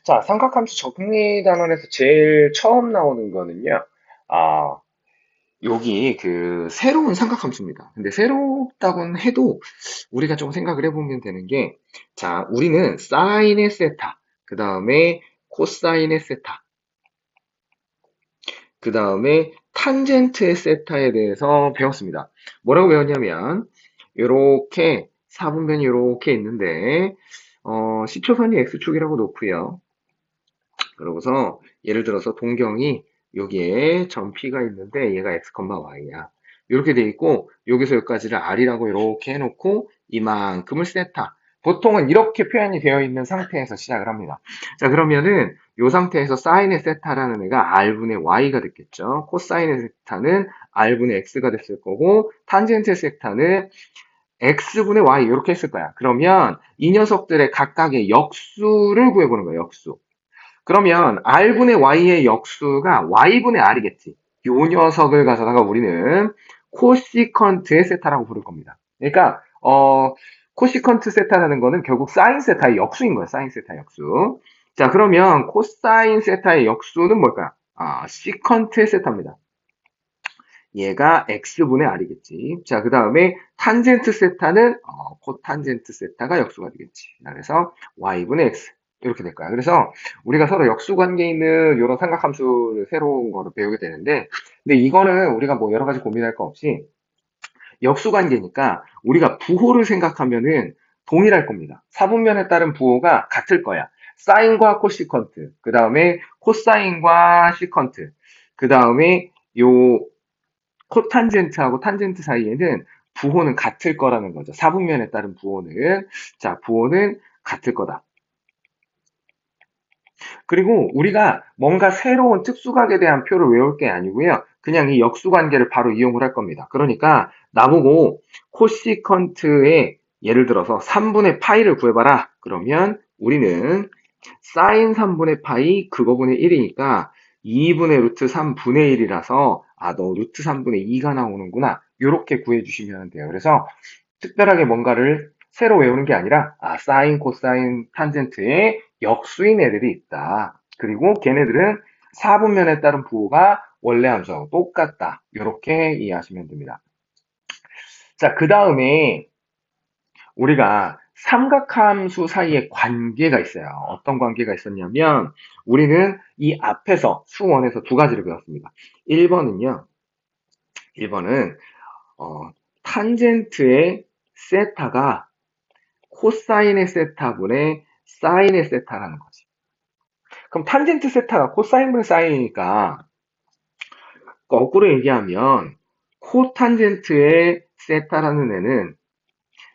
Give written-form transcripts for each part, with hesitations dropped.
자, 삼각함수 정리 단원에서 제일 처음 나오는 거는요. 아, 여기 그 새로운 삼각함수입니다. 근데 새롭다고는 해도 우리가 좀 생각을 해보면 되는 게, 자, 우리는 사인의 세타, 그 다음에 코사인의 세타, 그 다음에 탄젠트의 세타에 대해서 배웠습니다. 뭐라고 배웠냐면, 요렇게 사분면이 요렇게 있는데, 시초선이 x축이라고 놓고요. 그러고서 예를 들어서 동경이 여기에 점 P가 있는데 얘가 x, y야. 이렇게 돼 있고 여기서 여기까지를 r이라고 이렇게 해놓고 이만큼을 세타. 보통은 이렇게 표현이 되어 있는 상태에서 시작을 합니다. 자, 그러면은 이 상태에서 사인의 세타라는 애가 r분의 y가 됐겠죠. 코사인의 세타는 r분의 x가 됐을 거고 탄젠트 세타는 x분의 y 이렇게 했을 거야. 그러면 이 녀석들의 각각의 역수를 구해보는 거예요. 역수. 그러면 r분의 y의 역수가 y분의 r이겠지. 요 녀석을 가져다가 우리는 코시컨트의 세타라고 부를 겁니다. 그러니까 코시컨트 세타라는 거는 결국 사인 세타의 역수인 거예요. 사인 세타 역수. 자, 그러면 코사인 세타의 역수는 뭘까요? 시컨트의 세타입니다. 얘가 x분의 r이겠지. 자, 그 다음에 탄젠트 세타는 코탄젠트 세타가 역수가 되겠지. 그래서 y분의 x 이렇게 될 거야. 그래서 우리가 서로 역수 관계에 있는 이런 삼각함수를 새로운 거를 배우게 되는데, 근데 이거는 우리가 뭐 여러 가지 고민할 거 없이 역수 관계니까 우리가 부호를 생각하면은 동일할 겁니다. 사분면에 따른 부호가 같을 거야. 사인과 코시컨트, 그 다음에 코사인과 시컨트, 그 다음에 요 코탄젠트하고 탄젠트 사이에는 부호는 같을 거라는 거죠. 사분면에 따른 부호는. 자, 부호는 같을 거다. 그리고 우리가 뭔가 새로운 특수각에 대한 표를 외울 게 아니고요. 그냥 이 역수관계를 바로 이용을 할 겁니다. 그러니까 나보고 코시컨트의 예를 들어서 3분의 파이를 구해봐라. 그러면 우리는 사인 3분의 파이 그거분의 1이니까 2분의 루트 3분의 1이라서 너 루트 3분의 2가 나오는구나. 이렇게 구해주시면 돼요. 그래서 특별하게 뭔가를 새로 외우는 게 아니라 사인, 코사인, 탄젠트의 역수인 애들이 있다. 그리고 걔네들은 사분면에 따른 부호가 원래 함수하고 똑같다. 이렇게 이해하시면 됩니다. 자, 그 다음에 우리가 삼각함수 사이에 관계가 있어요. 어떤 관계가 있었냐면 우리는 이 앞에서 수원에서 두 가지를 배웠습니다. 1번은 탄젠트의 세타가 코사인의 세타분의 사인의 세타라는 거지. 그럼 탄젠트 세타가 코사인분의 사인이니까 거꾸로 얘기하면 코탄젠트의 세타라는 애는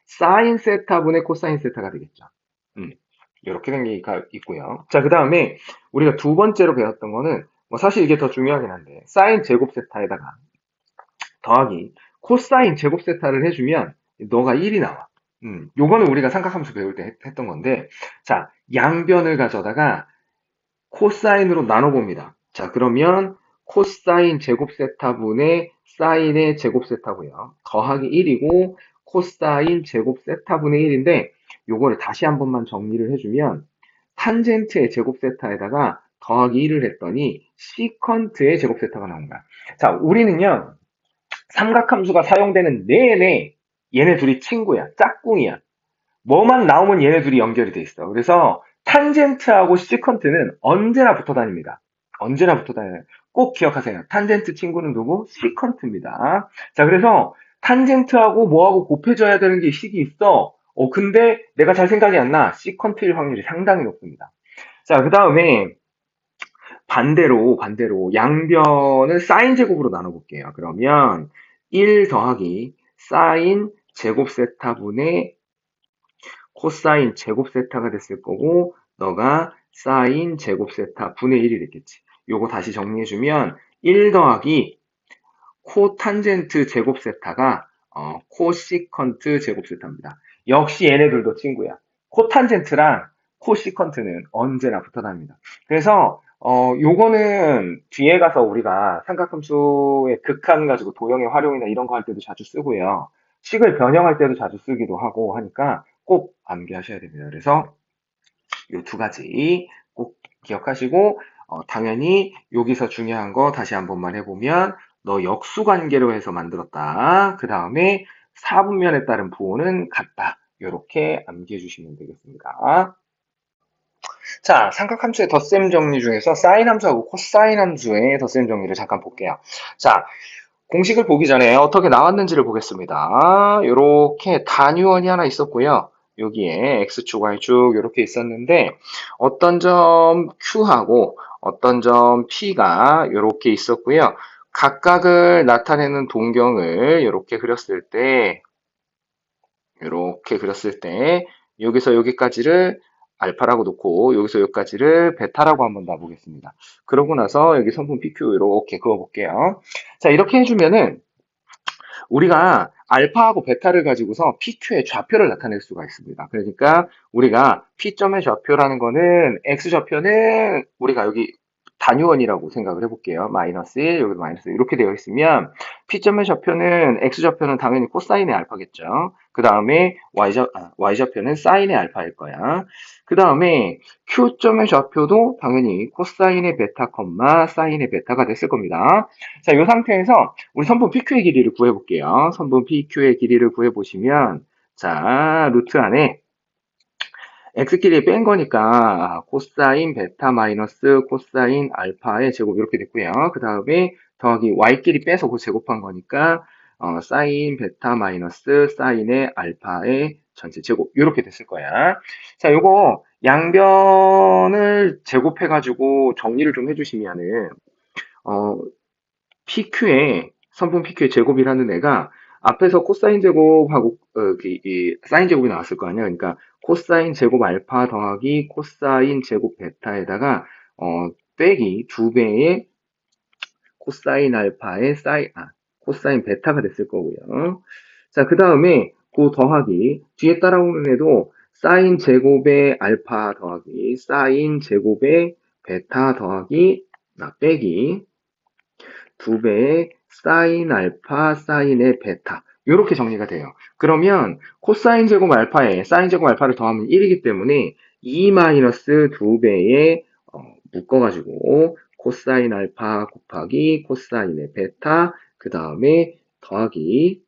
사인 세타분의 코사인 세타가 되겠죠. 음, 이렇게 된 게 있고요. 자, 그 다음에 우리가 두 번째로 배웠던 거는 뭐 사실 이게 더 중요하긴 한데 사인 제곱 세타에다가 더하기 코사인 제곱 세타를 해주면 너가 1이 나와. 요거는 우리가 삼각함수 배울 때 했던 건데, 자, 양변을 가져다가 코사인으로 나눠봅니다. 자, 그러면 코사인 제곱 세타분의 사인의 제곱 세타고요. 더하기 1이고 코사인 제곱 세타분의 1인데 요거를 다시 한 번만 정리를 해주면 탄젠트의 제곱 세타에다가 더하기 1을 했더니 시컨트의 제곱 세타가 나온 거야. 자, 우리는요. 삼각함수가 사용되는 내내 얘네 둘이 친구야. 짝꿍이야. 뭐만 나오면 얘네 둘이 연결이 돼 있어. 그래서 탄젠트하고 시컨트는 언제나 붙어 다닙니다. 언제나 붙어 다녀요. 꼭 기억하세요. 탄젠트 친구는 누구? 시컨트입니다. 자, 그래서 탄젠트하고 뭐하고 곱해져야 되는 게 식이 있어. 근데 내가 잘 생각이 안 나. 시컨트일 확률이 상당히 높습니다. 자, 그 다음에 반대로 양변을 사인 제곱으로 나눠볼게요. 그러면 1 더하기 사인 제곱 세타분의 코사인 제곱 세타가 됐을 거고 너가 사인 제곱 세타 분의 1이 됐겠지. 요거 다시 정리해주면 1 더하기 코탄젠트 제곱 세타가 코시컨트 제곱 세타입니다. 역시 얘네들도 친구야. 코탄젠트랑 코시컨트는 언제나 붙어 다닙니다. 그래서 요거는 뒤에 가서 우리가 삼각함수의 극한 가지고 도형의 활용이나 이런 거 할 때도 자주 쓰고요. 식을 변형할 때도 자주 쓰기도 하고 하니까 꼭 암기하셔야 됩니다. 그래서 요 두 가지 꼭 기억하시고, 당연히 여기서 중요한 거 다시 한 번만 해보면, 너 역수관계로 해서 만들었다. 그 다음에 4분면에 따른 부호는 같다. 이렇게 암기해 주시면 되겠습니다. 자, 삼각함수의 덧셈 정리 중에서 사인 함수하고 코사인 함수의 덧셈 정리를 잠깐 볼게요. 자, 공식을 보기 전에 어떻게 나왔는지를 보겠습니다. 이렇게 단위원이 하나 있었고요. 여기에 X축, Y축 이렇게 있었는데 어떤 점 Q하고 어떤 점 P가 이렇게 있었고요. 각각을 나타내는 동경을 이렇게 그렸을 때 여기서 여기까지를 알파라고 놓고 여기서 여기까지를 베타라고 한번 놔보겠습니다. 그러고 나서 여기 성분 PQ 이렇게 그어볼게요. 자, 이렇게 해주면은 우리가 알파하고 베타를 가지고서 PQ의 좌표를 나타낼 수가 있습니다. 그러니까 우리가 P점의 좌표라는 거는 X좌표는 우리가 여기 단위원이라고 생각을 해볼게요. 마이너스 1, 여기 마이너스 1 이렇게 되어 있으면 P점의 좌표는 X좌표는 당연히 코사인의 알파겠죠. 그 다음에 Y좌표는 사인의 알파일 거야. 그 다음에 Q점의 좌표도 당연히 코사인의 베타, 사인의 베타가 됐을 겁니다. 자, 이 상태에서 우리 선분 PQ의 길이를 구해볼게요. 선분 PQ의 길이를 구해보시면, 자, 루트 안에 x끼리 뺀 거니까 코사인 베타 마이너스 코사인 알파의 제곱 이렇게 됐고요. 그 다음에 더하기 y끼리 빼서 그 제곱한 거니까 사인 베타 마이너스 사인의 알파의 전체 제곱 이렇게 됐을 거야. 자, 요거 양변을 제곱해가지고 정리를 좀 해주시면은 PQ의 선분 PQ의 제곱이라는 애가 앞에서 코사인 제곱하고 이 사인 제곱이 나왔을 거 아니야. 그러니까 코사인 제곱 알파 더하기 코사인 제곱 베타에다가 빼기 2배의 코사인 알파의 코사인 베타가 됐을 거고요. 자, 그 다음에 그 더하기 뒤에 따라오는 애도 사인 제곱의 알파 더하기 사인 제곱의 베타 더하기 빼기 2배의 사인 알파 사인의 베타 이렇게 정리가 돼요. 그러면 코사인 제곱 알파에 사인 제곱 알파를 더하면 1이기 때문에 2 마이너스 2배에 묶어가지고 코사인 알파 곱하기 코사인의 베타 그 다음에 더하기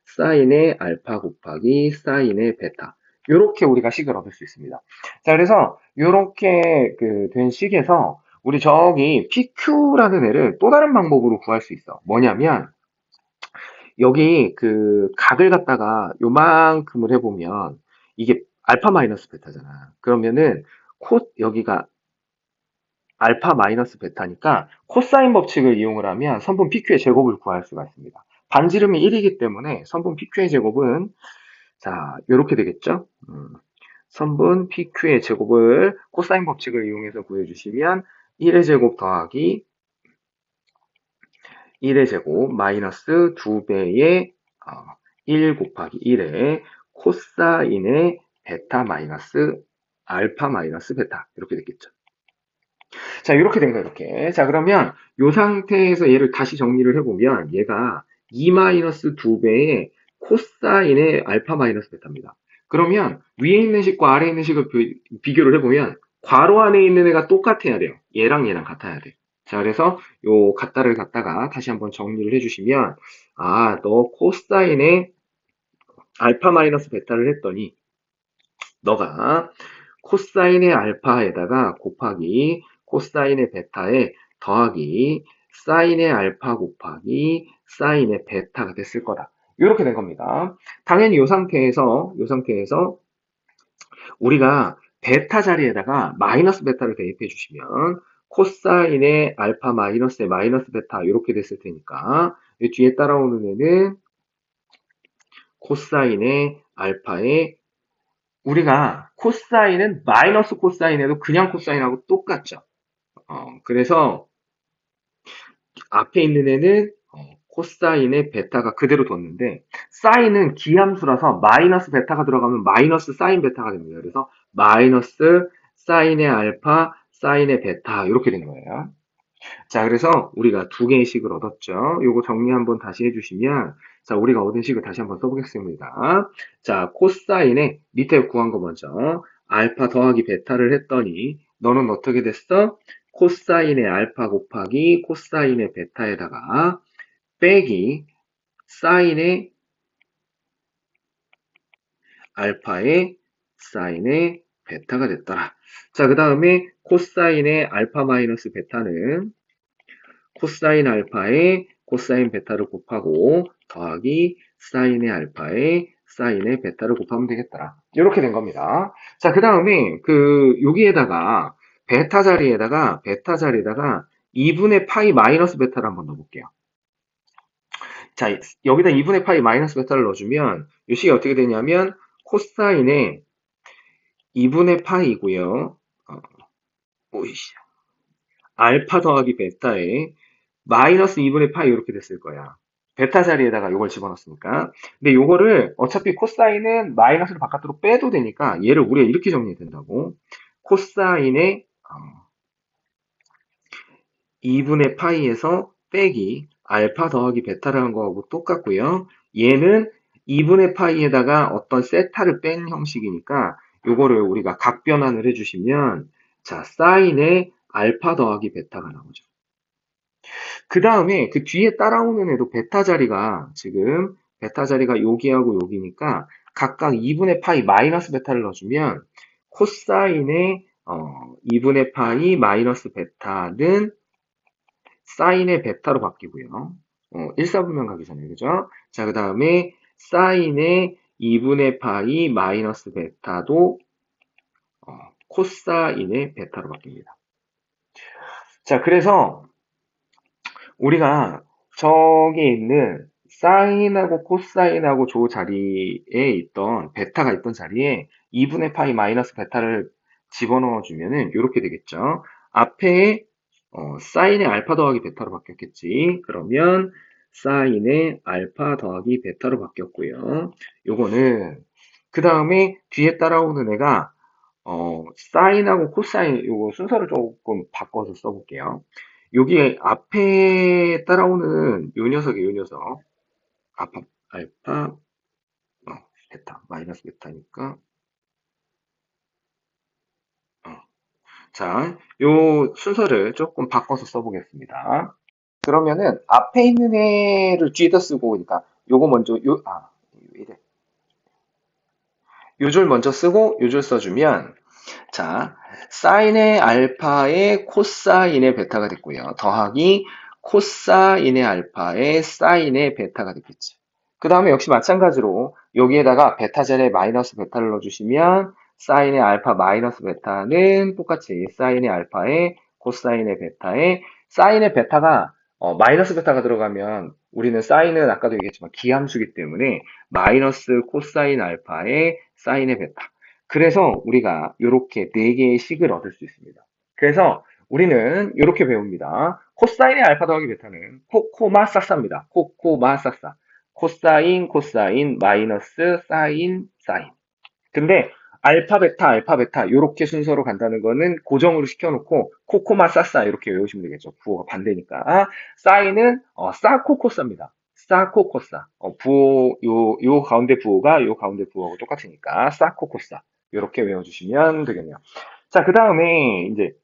사인의 알파 곱하기 사인의 베타 이렇게 우리가 식을 얻을 수 있습니다. 자, 그래서 이렇게 된 식에서 우리 저기 PQ라는 애를 또 다른 방법으로 구할 수 있어. 뭐냐면 여기 각을 갖다가 요만큼을 해보면 이게 알파 마이너스 베타잖아. 그러면은 여기가 알파 마이너스 베타니까 코사인 법칙을 이용을 하면 선분 PQ의 제곱을 구할 수가 있습니다. 반지름이 1이기 때문에 선분 PQ의 제곱은 자 이렇게 되겠죠. 선분 PQ의 제곱을 코사인 법칙을 이용해서 구해주시면 1의 제곱 더하기 1의 제곱 마이너스 2배의 1 곱하기 1의 코사인의 베타 마이너스 알파 마이너스 베타 이렇게 됐겠죠. 자, 이렇게 된 거예요, 이렇게. 자, 그러면 이 상태에서 얘를 다시 정리를 해보면 얘가 2 마이너스 2배의 코사인의 알파 마이너스 베타입니다. 그러면 위에 있는 식과 아래에 있는 식을 비교를 해보면 괄호 안에 있는 애가 똑같아야 돼요. 얘랑 얘랑 같아야 돼. 자, 그래서 요 같다를 갖다가 다시 한번 정리를 해주시면 너 코사인의 알파 마이너스 베타를 했더니 너가 코사인의 알파에다가 곱하기 코사인의 베타에 더하기 사인의 알파 곱하기 사인의 베타가 됐을 거다. 이렇게 된 겁니다. 당연히 이 상태에서 우리가 베타 자리에다가 마이너스 베타를 대입해 주시면 코사인의 알파 마이너스의 마이너스 베타 이렇게 됐을 테니까 이 뒤에 따라오는 애는 코사인의 알파의 우리가 코사인은 마이너스 코사인에도 그냥 코사인하고 똑같죠. 그래서 앞에 있는 애는 코사인의 베타가 그대로 뒀는데 사인은 기함수라서 마이너스 베타가 들어가면 마이너스 사인 베타가 됩니다. 그래서 마이너스 사인의 알파 사인의 베타 이렇게 된 거예요. 자, 그래서 우리가 두 개의 식을 얻었죠. 요거 정리 한번 다시 해주시면 자, 우리가 얻은 식을 다시 한번 써보겠습니다. 자, 코사인의 밑에 구한 거 먼저 알파 더하기 베타를 했더니 너는 어떻게 됐어? 코사인의 알파 곱하기 코사인의 베타에다가 빼기 사인의 알파의 사인의 베타가 됐더라. 자, 그 다음에 코사인의 알파 마이너스 베타는 코사인 알파에 코사인 베타를 곱하고 더하기 사인의 알파에 사인의 베타를 곱하면 되겠더라. 이렇게 된 겁니다. 자, 그 다음에 여기에다가 베타 자리에다가 2분의 파이 마이너스 베타를 한번 넣어볼게요. 자, 여기다 2분의 파이 마이너스 베타를 넣어주면 이 식이 어떻게 되냐면 코사인의 2분의 파이고요. 오이씨. 알파 더하기 베타에 마이너스 2분의 파이 이렇게 됐을 거야. 베타 자리에다가 이걸 집어넣었으니까. 근데 요거를 어차피 코사인은 마이너스를 바깥으로 빼도 되니까 얘를 우리가 이렇게 정리해야 된다고. 코사인의 2분의 파이에서 빼기 알파 더하기 베타라는 거하고 똑같고요. 얘는 2분의 파이에다가 어떤 세타를 뺀 형식이니까 요거를 우리가 각변환을 해주시면 자, 사인의 알파 더하기 베타가 나오죠. 그 다음에 그 뒤에 따라오는 애도 베타 자리가 여기하고 여기니까 각각 2분의 파이 마이너스 베타를 넣어주면 코사인의 2분의 파이 마이너스 베타는 사인의 베타로 바뀌고요. 1사분면 가기 전에 그죠? 자, 그 다음에 사인의 2분의 파이 마이너스 베타도 코사인의 베타로 바뀝니다. 자, 그래서 우리가 저기 있는 사인하고 코사인하고 조 자리에 있던 베타가 있던 자리에 2분의 파이 마이너스 베타를 집어넣어 주면은 이렇게 되겠죠. 앞에 사인의 알파 더하기 베타로 바뀌었겠지. 그러면 사인의 알파 더하기 베타로 바뀌었고요. 요거는 그 다음에 뒤에 따라오는 애가 사인하고 코사인 요거 순서를 조금 바꿔서 써볼게요. 여기 앞에 따라오는 요 녀석이에요, 요 녀석. 알파, 베타, 마이너스 베타니까. 자, 요 순서를 조금 바꿔서 써보겠습니다. 그러면은 앞에 있는 애를 뒤에다 쓰고, 그러니까 요거 먼저, 이래. 요 줄 먼저 쓰고 요 줄 써주면, 자, 사인의 알파의 코사인의 베타가 됐고요. 더하기 코사인의 알파의 사인의 베타가 됐겠지. 그 다음에 역시 마찬가지로 여기에다가 베타 자리에 마이너스 베타를 넣어주시면 사인의 알파 마이너스 베타는 똑같이 사인의 알파의 코사인의 베타의 사인의 베타가 마이너스 베타가 들어가면 우리는 사인은 아까도 얘기했지만 기함수기 때문에 마이너스 코사인 알파의 사인의 베타. 그래서 우리가 이렇게 네 개의 식을 얻을 수 있습니다. 그래서 우리는 이렇게 배웁니다. 코사인의 알파 더하기 베타는 코코마 사사입니다. 코코마 사사. 코사인, 코사인, 마이너스, 사인, 사인. 근데 알파, 베타 이렇게 순서로 간다는 거는 고정으로 시켜놓고 코코마 사사 이렇게 외우시면 되겠죠. 부호가 반대니까. 사인은 사코코사입니다. 사코코사. 부호 요 가운데 부호가 요 가운데 부호하고 똑같으니까 사코코사 이렇게 외워주시면 되겠네요. 자, 그 다음에 이제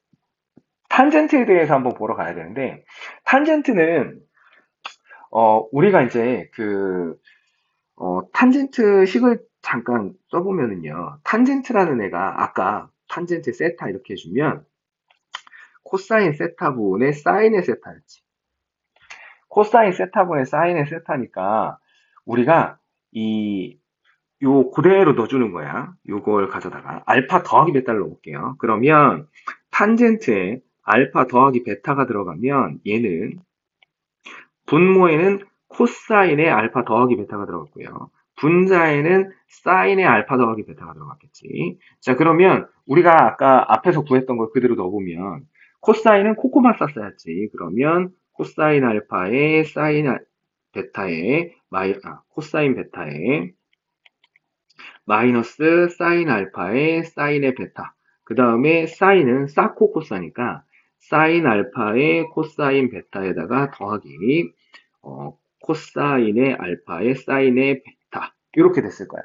탄젠트에 대해서 한번 보러 가야 되는데 탄젠트는 우리가 이제 탄젠트 식을 잠깐 써보면은요. 탄젠트라는 애가 아까 탄젠트 세타 이렇게 해주면 코사인 세타분의 사인의 세타였지. 코사인 세타분의 사인의 세타니까 우리가 요 그대로 넣어주는 거야. 요걸 가져다가 알파 더하기 베타를 넣어볼게요. 그러면 탄젠트에 알파 더하기 베타가 들어가면 얘는 분모에는 코사인의 알파 더하기 베타가 들어갔고요. 분자에는 사인의 알파 더하기 베타가 들어갔겠지. 자, 그러면 우리가 아까 앞에서 구했던 걸 그대로 넣어보면 코사인은 코코마 쌌어야지. 그러면 코사인 알파에 사인 베타에 코사인 베타에 마이너스 사인 알파에 사인의 베타. 그 다음에 사인은 사코코사니까 사인 알파에 코사인 베타에다가 더하기 코사인의 알파에 사인의 베타 이렇게 됐을 거야.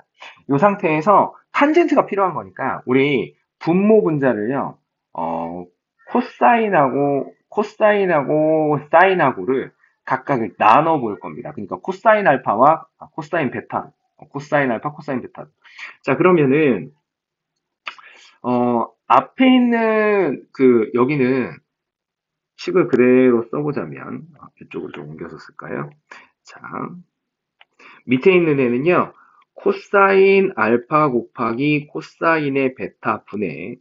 이 상태에서 탄젠트가 필요한 거니까 우리 분모 분자를요 어, 코사인하고 사인하고를 각각 나눠 볼 겁니다. 그러니까 코사인 알파와 코사인 베타, 코사인 알파, 코사인 베타. 자, 그러면은 앞에 있는 여기는 식을 그대로 써보자면 이쪽으로 좀 옮겨서 쓸까요? 자, 밑에 있는 애는요. 코사인 알파 곱하기 코사인의 베타 분의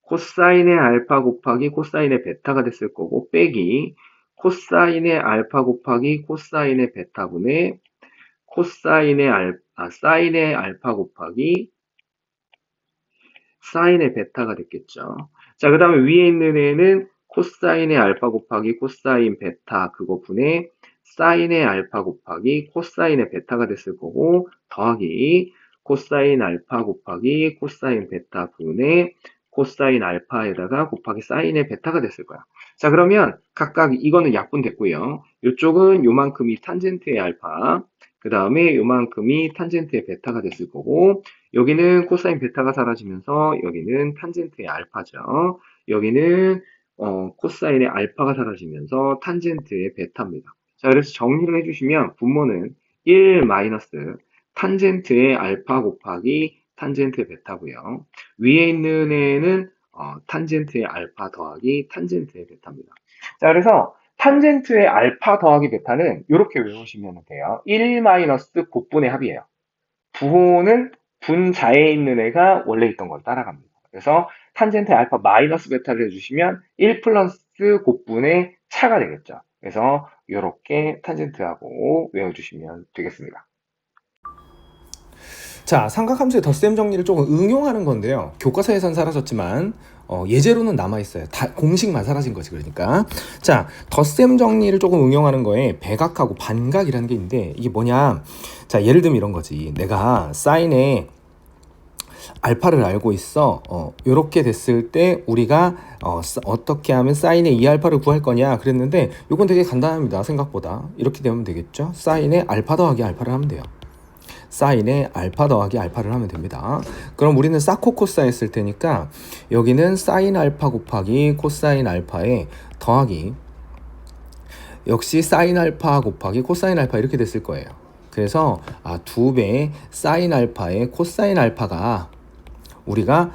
코사인의 알파 곱하기 코사인의 베타가 됐을 거고 빼기 코사인의 알파 곱하기 코사인의 베타분의 사인의 알파 곱하기 사인의 베타가 됐겠죠. 자, 그 다음에 위에 있는 애는 코사인의 알파 곱하기 코사인 베타 그거 분의 사인의 알파 곱하기 코사인의 베타가 됐을 거고 더하기 코사인 알파 곱하기 코사인 베타 분의 코사인 알파에다가 곱하기 사인의 베타가 됐을 거야. 자, 그러면 각각 이거는 약분 됐고요. 이쪽은 요만큼이 탄젠트의 알파, 그 다음에 요만큼이 탄젠트의 베타가 됐을 거고 여기는 코사인 베타가 사라지면서 여기는 탄젠트의 알파죠. 여기는 코사인의 알파가 사라지면서 탄젠트의 베타입니다. 자, 그래서 정리를 해주시면 분모는 1 마이너스 탄젠트의 알파 곱하기 탄젠트의 베타고요. 위에 있는 애는 탄젠트의 알파 더하기 탄젠트의 베타입니다. 자, 그래서 탄젠트의 알파 더하기 베타는 이렇게 외우시면 돼요. 1 마이너스 곱분의 합이에요. 부호는 분자에 있는 애가 원래 있던 걸 따라갑니다. 그래서 탄젠트 알파 마이너스 베타를 해주시면 1 플러스 곱분의 차가 되겠죠. 그래서 이렇게 탄젠트하고 외워주시면 되겠습니다. 자, 삼각함수의 덧셈 정리를 조금 응용하는 건데요. 교과서에선 사라졌지만 예제로는 남아있어요. 다 공식만 사라진 거지, 그러니까. 자, 덧셈 정리를 조금 응용하는 거에 배각하고 반각이라는 게 있는데 이게 뭐냐. 자, 예를 들면 이런 거지. 내가 사인의 알파를 알고 있어. 요렇게 됐을 때 우리가 어떻게 하면 사인의 2알파를 구할 거냐 그랬는데 요건 되게 간단합니다. 생각보다. 이렇게 되면 되겠죠. 사인의 알파 더하기 알파를 하면 돼요. 사인의 알파 더하기 알파를 하면 됩니다. 그럼 우리는 사코코사 했을 테니까 여기는 사인 알파 곱하기 코사인 알파에 더하기 역시 사인 알파 곱하기 코사인 알파 이렇게 됐을 거예요. 그래서 2배 사인 알파에 코사인 알파가 우리가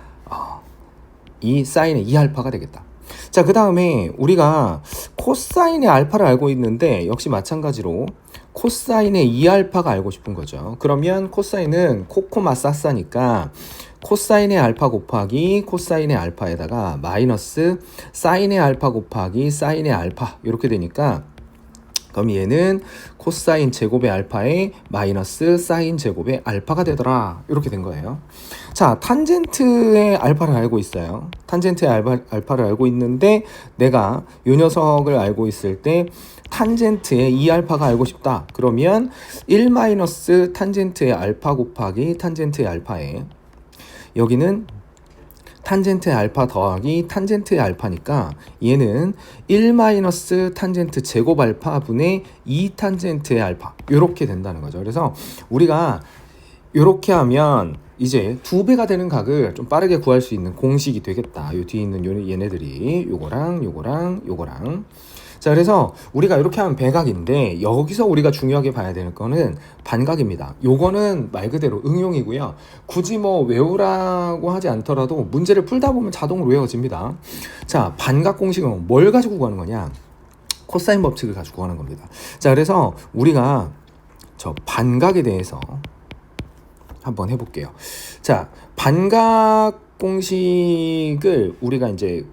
이 사인의 2알파가 되겠다. 자, 그 다음에 우리가 코사인의 알파를 알고 있는데 역시 마찬가지로 코사인의 2알파가 알고 싶은 거죠. 그러면 코사인은 코코마 싸싸니까 코사인의 알파 곱하기 코사인의 알파에다가 마이너스 사인의 알파 곱하기 사인의 알파 이렇게 되니까 그럼 얘는 코사인 제곱의 알파에 마이너스 사인 제곱의 알파가 되더라. 이렇게 된 거예요. 자, 탄젠트의 알파를 알고 있어요. 탄젠트의 알파를 알고 있는데 내가 이 녀석을 알고 있을 때 탄젠트의 2알파가 알고 싶다. 그러면 1 마이너스 탄젠트의 알파 곱하기 탄젠트의 알파에 여기는 탄젠트의 알파 더하기 탄젠트의 알파니까 얘는 1 마이너스 탄젠트 제곱 알파 분의 2 탄젠트의 알파 이렇게 된다는 거죠. 그래서 우리가 이렇게 하면 이제 2배가 되는 각을 좀 빠르게 구할 수 있는 공식이 되겠다. 요 뒤에 있는 얘네들이 요거랑 요거랑 요거랑. 자, 그래서 우리가 이렇게 하면 배각인데 여기서 우리가 중요하게 봐야 되는 거는 반각입니다. 요거는 말 그대로 응용이고요. 굳이 뭐 외우라고 하지 않더라도 문제를 풀다 보면 자동으로 외워집니다. 자, 반각 공식은 뭘 가지고 구하는 거냐? 코사인 법칙을 가지고 구하는 겁니다. 자, 그래서 우리가 저 반각에 대해서 한번 해볼게요. 자, 반각 공식을 우리가 이제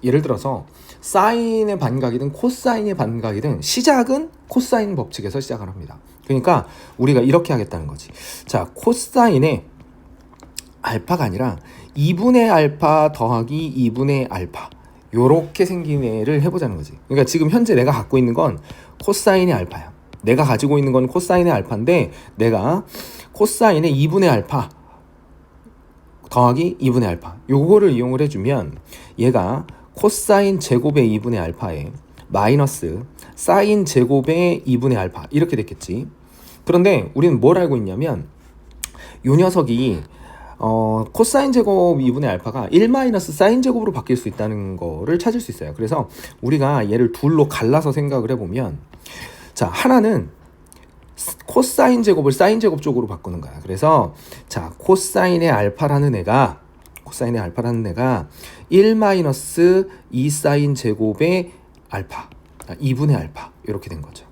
예를 들어서 사인의 반각이든 코사인의 반각이든 시작은 코사인 법칙에서 시작을 합니다. 그러니까 우리가 이렇게 하겠다는 거지. 자, 코사인의 알파가 아니라 2분의 알파 더하기 2분의 알파 요렇게 생긴 애를 해보자는 거지. 그러니까 지금 현재 내가 갖고 있는 건 코사인의 알파야. 내가 가지고 있는 건 코사인의 알파인데 내가 코사인의 2분의 알파 더하기 2분의 알파 요거를 이용을 해주면 얘가 코사인 제곱의 2분의 알파에 마이너스 사인 제곱의 2분의 알파 이렇게 됐겠지. 그런데 우리는 뭘 알고 있냐면 요 녀석이 코사인 제곱 2분의 알파가 1 마이너스 사인 제곱으로 바뀔 수 있다는 거를 찾을 수 있어요. 그래서 우리가 얘를 둘로 갈라서 생각을 해보면, 자, 하나는 코사인 제곱을 사인 제곱 쪽으로 바꾸는 거야. 그래서 자, 코사인의 알파라는 애가 1 마이너스 2 사인 제곱의 알파, 2분의 알파 이렇게 된 거죠.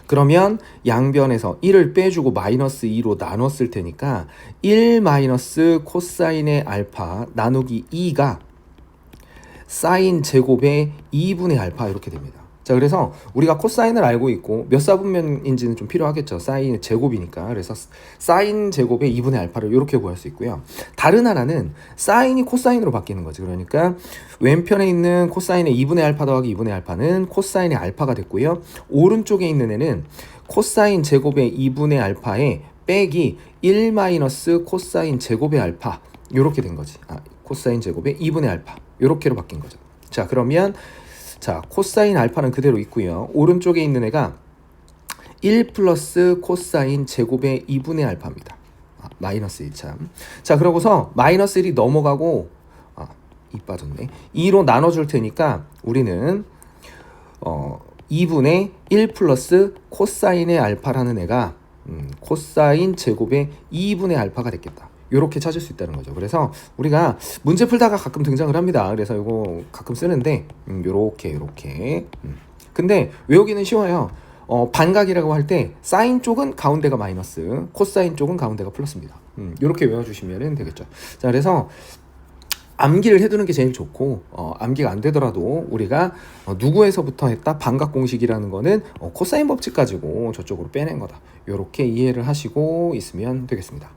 그러면 양변에서 1을 빼주고 마이너스 2로 나눴을 테니까 1 마이너스 코사인의 알파 나누기 2가 사인 제곱의 2분의 알파 이렇게 됩니다. 자, 그래서 우리가 코사인을 알고 있고 몇 사분면인지는 좀 필요하겠죠. 사인 제곱이니까. 그래서 사인 제곱의 2분의 알파를 이렇게 구할 수 있고요. 다른 하나는 사인이 코사인으로 바뀌는 거지. 그러니까 왼편에 있는 코사인의 2분의 알파 더하기 2분의 알파는 코사인의 알파가 됐고요. 오른쪽에 있는 애는 코사인 제곱의 2분의 알파에 빼기 1 마이너스 코사인 제곱의 알파 이렇게 된 거지. 코사인 제곱의 2분의 알파 이렇게로 바뀐 거죠. 자, 그러면 자, 코사인 알파는 그대로 있고요. 오른쪽에 있는 애가 1 플러스 코사인 제곱의 2분의 알파입니다. 마이너스 1 참. 자, 그러고서 마이너스 1이 넘어가고 2 빠졌네. 2로 나눠줄 테니까 우리는 2분의 1 플러스 코사인의 알파라는 애가 코사인 제곱의 2분의 알파가 됐겠다. 요렇게 찾을 수 있다는 거죠. 그래서 우리가 문제 풀다가 가끔 등장을 합니다. 그래서 이거 가끔 쓰는데 요렇게 근데 외우기는 쉬워요. 반각이라고 할 때 사인 쪽은 가운데가 마이너스, 코사인 쪽은 가운데가 플러스입니다. 요렇게 외워주시면 되겠죠. 자, 그래서 암기를 해두는 게 제일 좋고, 암기가 안 되더라도 우리가 누구에서부터 했다 반각 공식이라는 거는 코사인 법칙 가지고 저쪽으로 빼낸 거다. 요렇게 이해를 하시고 있으면 되겠습니다.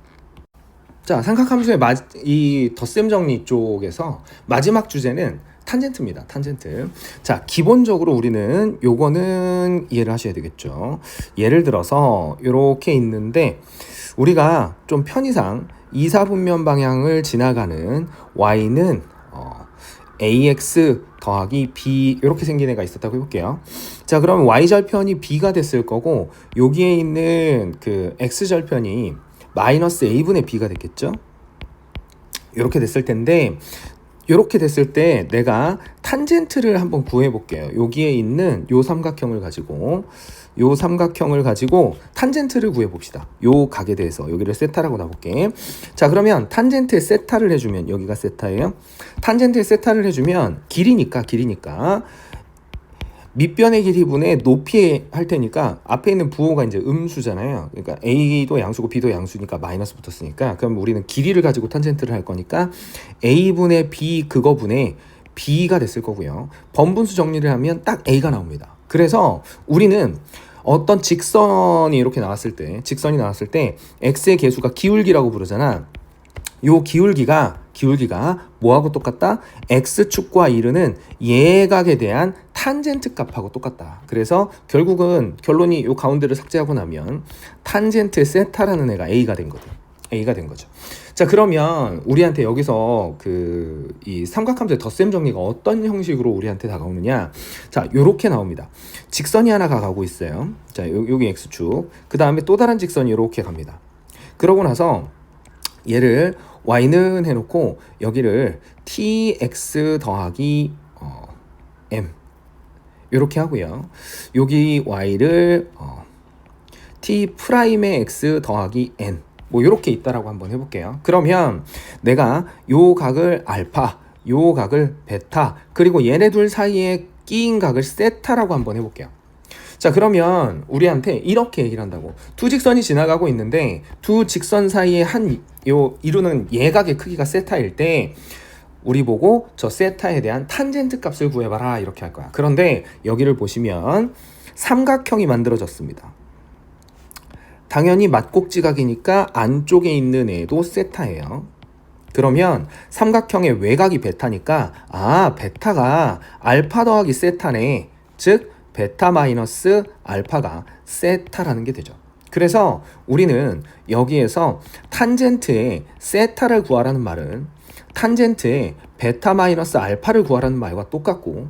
자, 삼각함수의 이 덧셈 정리 쪽에서 마지막 주제는 탄젠트입니다. 탄젠트. 자, 기본적으로 우리는 요거는 이해를 하셔야 되겠죠. 예를 들어서 이렇게 있는데 우리가 좀 편의상 2, 4분면 방향을 지나가는 y는 ax 더하기 b 이렇게 생긴 애가 있었다고 해볼게요. 자, 그럼 y절편이 b가 됐을 거고 여기에 있는 그 x절편이 마이너스 a분의 b가 됐겠죠. 이렇게 됐을 텐데 이렇게 됐을 때 내가 탄젠트를 한번 구해 볼게요. 여기에 있는 요 삼각형을 가지고 탄젠트를 구해 봅시다. 요 각에 대해서 여기를 세타라고 놔볼게. 자, 그러면 탄젠트에 세타를 해주면 여기가 세타예요. 탄젠트에 세타를 해주면 길이니까 밑변의 길이분의 높이 할 테니까 앞에 있는 부호가 이제 음수잖아요. 그러니까 A도 양수고 B도 양수니까 마이너스 붙었으니까 그럼 우리는 길이를 가지고 탄젠트를 할 거니까 A분의 B 그거분의 B가 됐을 거고요. 번분수 정리를 하면 딱 A가 나옵니다. 그래서 우리는 어떤 직선이 이렇게 나왔을 때 X의 개수가 기울기라고 부르잖아. 요 기울기가 뭐하고 똑같다? X축과 이르는 예각에 대한 탄젠트 값하고 똑같다. 그래서 결국은 결론이 요 가운데를 삭제하고 나면 탄젠트 세타라는 애가 A가 된 거죠. 자, 그러면 우리한테 여기서 이 삼각함수의 덧셈 정리가 어떤 형식으로 우리한테 다가오느냐? 자, 요렇게 나옵니다. 직선이 하나 가고 있어요. 자, 여기 X축. 그 다음에 또 다른 직선이 요렇게 갑니다. 그러고 나서 얘를 y는 해놓고 여기를 tx 더하기 m 이렇게 하고요. 여기 y를 t 프라임의 x 더하기 n 뭐 이렇게 있다라고 한번 해볼게요. 그러면 내가 요 각을 알파, 요 각을 베타, 그리고 얘네 둘 사이에 끼인 각을 세타라고 한번 해볼게요. 자, 그러면 우리한테 이렇게 얘기를 한다고. 두 직선이 지나가고 있는데 두 직선 사이에 이루는 예각의 크기가 세타일 때 우리 보고 저 세타에 대한 탄젠트 값을 구해봐라 이렇게 할 거야. 그런데 여기를 보시면 삼각형이 만들어졌습니다. 당연히 맞꼭지각이니까 안쪽에 있는 애도 세타예요. 그러면 삼각형의 외곽이 베타니까 베타가 알파 더하기 세타네. 즉 베타 마이너스 알파가 세타라는 게 되죠. 그래서 우리는 여기에서 탄젠트의 세타를 구하라는 말은 탄젠트의 베타 마이너스 알파를 구하라는 말과 똑같고,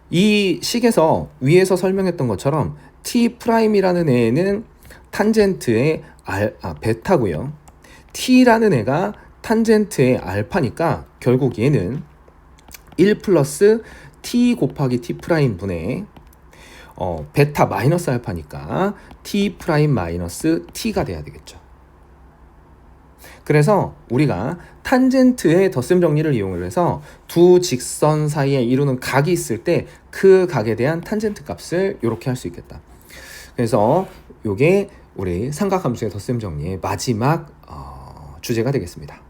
이 식에서 위에서 설명했던 것처럼 t 프라임이라는 애는 탄젠트의 베타고요. t라는 애가 탄젠트의 알파니까 결국 얘는 1 플러스 t 곱하기 t 프라임 분의 베타 마이너스 알파니까 t 프라임 마이너스 t가 돼야 되겠죠. 그래서 우리가 탄젠트의 덧셈 정리를 이용을 해서 두 직선 사이에 이루는 각이 있을 때 그 각에 대한 탄젠트 값을 이렇게 할 수 있겠다. 그래서 이게 우리 삼각함수의 덧셈 정리의 마지막 주제가 되겠습니다.